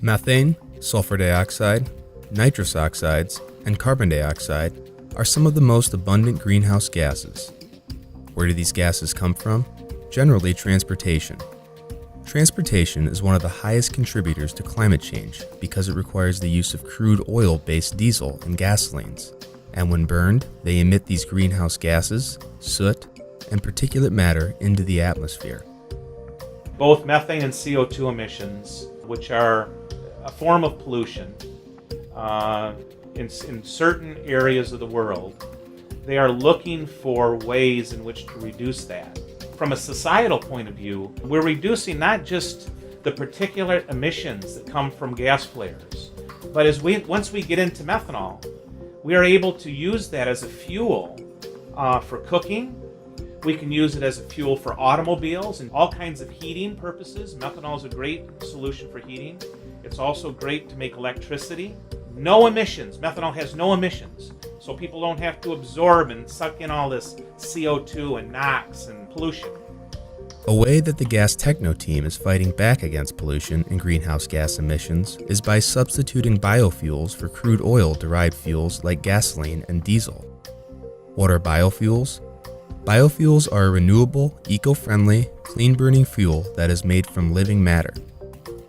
Methane, sulfur dioxide, nitrous oxides, and carbon dioxide are some of the most abundant greenhouse gases. Where do these gases come from? Generally, transportation. Transportation is one of the highest contributors to climate change because it requires the use of crude oil-based diesel and gasolines, and when burned, they emit these greenhouse gases, soot, and particulate matter into the atmosphere. Both methane and CO2 emissions, which are a form of pollution in certain areas of the world, they are looking for ways in which to reduce that. From a societal point of view, we're reducing not just the particulate emissions that come from gas flares, but once we get into methanol, we are able to use that as a fuel for cooking. We can use it as a fuel for automobiles and all kinds of heating purposes. Methanol is a great solution for heating. It's also great to make electricity. No emissions. Methanol has no emissions. So people don't have to absorb and suck in all this CO2 and NOx and pollution. A way that the GasTechno team is fighting back against pollution and greenhouse gas emissions is by substituting biofuels for crude oil-derived fuels like gasoline and diesel. What are biofuels? Biofuels are a renewable, eco-friendly, clean-burning fuel that is made from living matter.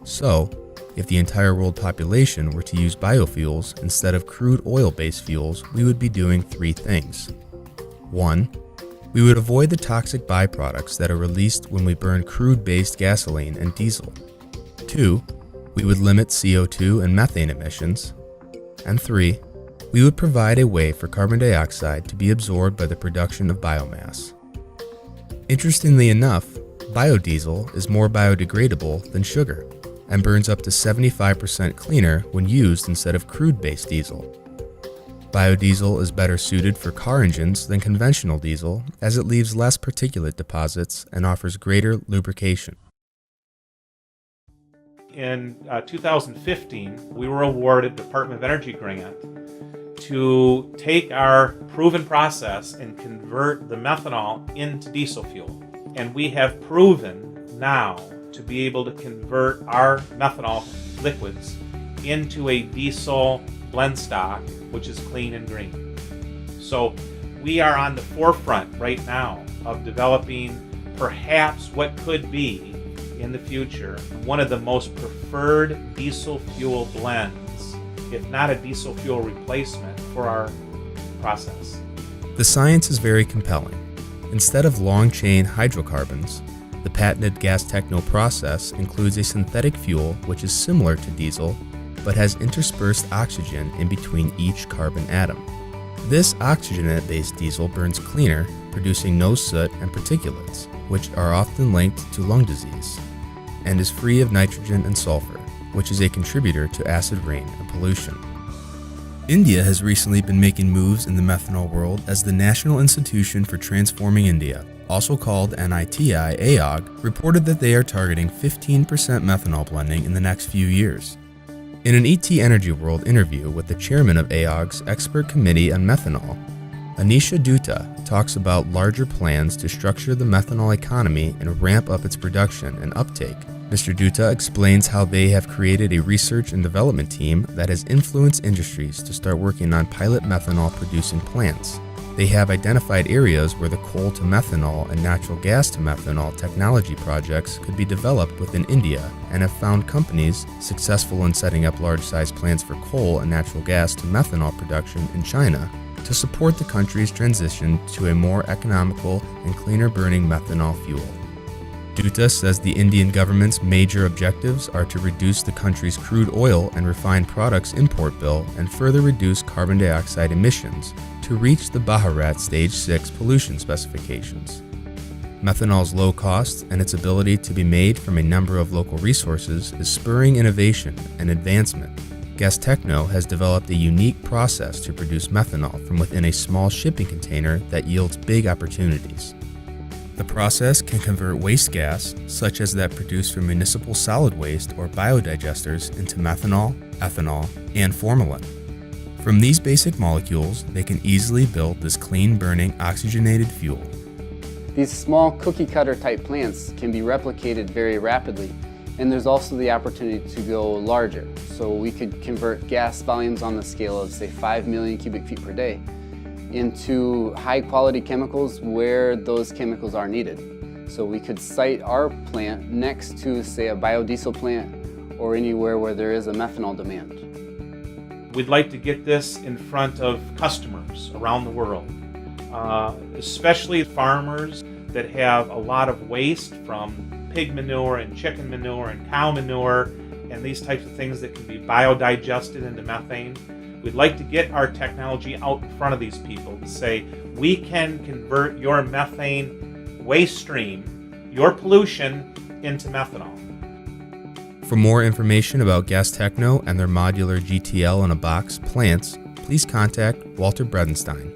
So, if the entire world population were to use biofuels instead of crude oil-based fuels, we would be doing three things. 1. We would avoid the toxic byproducts that are released when we burn crude-based gasoline and diesel. 2. We would limit CO2 and methane emissions. And 3. We would provide a way for carbon dioxide to be absorbed by the production of biomass. Interestingly enough, biodiesel is more biodegradable than sugar and burns up to 75% cleaner when used instead of crude-based diesel. Biodiesel is better suited for car engines than conventional diesel as it leaves less particulate deposits and offers greater lubrication. In 2015, we were awarded the Department of Energy grant to take our proven process and convert the methanol into diesel fuel. And we have proven now to be able to convert our methanol liquids into a diesel blend stock, which is clean and green. So we are on the forefront right now of developing perhaps what could be in the future one of the most preferred diesel fuel blends, if not a diesel fuel replacement for our process. The science is very compelling. Instead of long-chain hydrocarbons, the patented GasTechno process includes a synthetic fuel which is similar to diesel but has interspersed oxygen in between each carbon atom. This oxygenate-based diesel burns cleaner, producing no soot and particulates, which are often linked to lung disease, and is free of nitrogen and sulfur, which is a contributor to acid rain and pollution. India has recently been making moves in the methanol world as the National Institution for Transforming India, also called NITI AOG, reported that they are targeting 15% methanol blending in the next few years. In an ET Energy World interview with the chairman of AOG's Expert Committee on Methanol, Anisha Dutta talks about larger plans to structure the methanol economy and ramp up its production and uptake. Mr. Dutta explains how they have created a research and development team that has influenced industries to start working on pilot methanol producing plants. They have identified areas where the coal to methanol and natural gas to methanol technology projects could be developed within India and have found companies successful in setting up large-sized plants for coal and natural gas to methanol production in China to support the country's transition to a more economical and cleaner burning methanol fuel. Dutta says the Indian government's major objectives are to reduce the country's crude oil and refined products import bill and further reduce carbon dioxide emissions to reach the Bharat Stage 6 pollution specifications. Methanol's low cost and its ability to be made from a number of local resources is spurring innovation and advancement. GasTechno has developed a unique process to produce methanol from within a small shipping container that yields big opportunities. The process can convert waste gas, such as that produced from municipal solid waste or biodigesters, into methanol, ethanol, and formalin. From these basic molecules, they can easily build this clean-burning oxygenated fuel. These small cookie-cutter type plants can be replicated very rapidly And there's also the opportunity to go larger. So we could convert gas volumes on the scale of, say, 5 million cubic feet per day into high quality chemicals where those chemicals are needed. So we could site our plant next to, say, a biodiesel plant or anywhere where there is a methanol demand. We'd like to get this in front of customers around the world, especially farmers that have a lot of waste from pig manure and chicken manure and cow manure and these types of things that can be biodigested into methane. We'd like to get our technology out in front of these people to say, we can convert your methane waste stream, your pollution, into methanol. For more information about GasTechno and their modular GTL in a box plants, please contact Walter Bredenstein.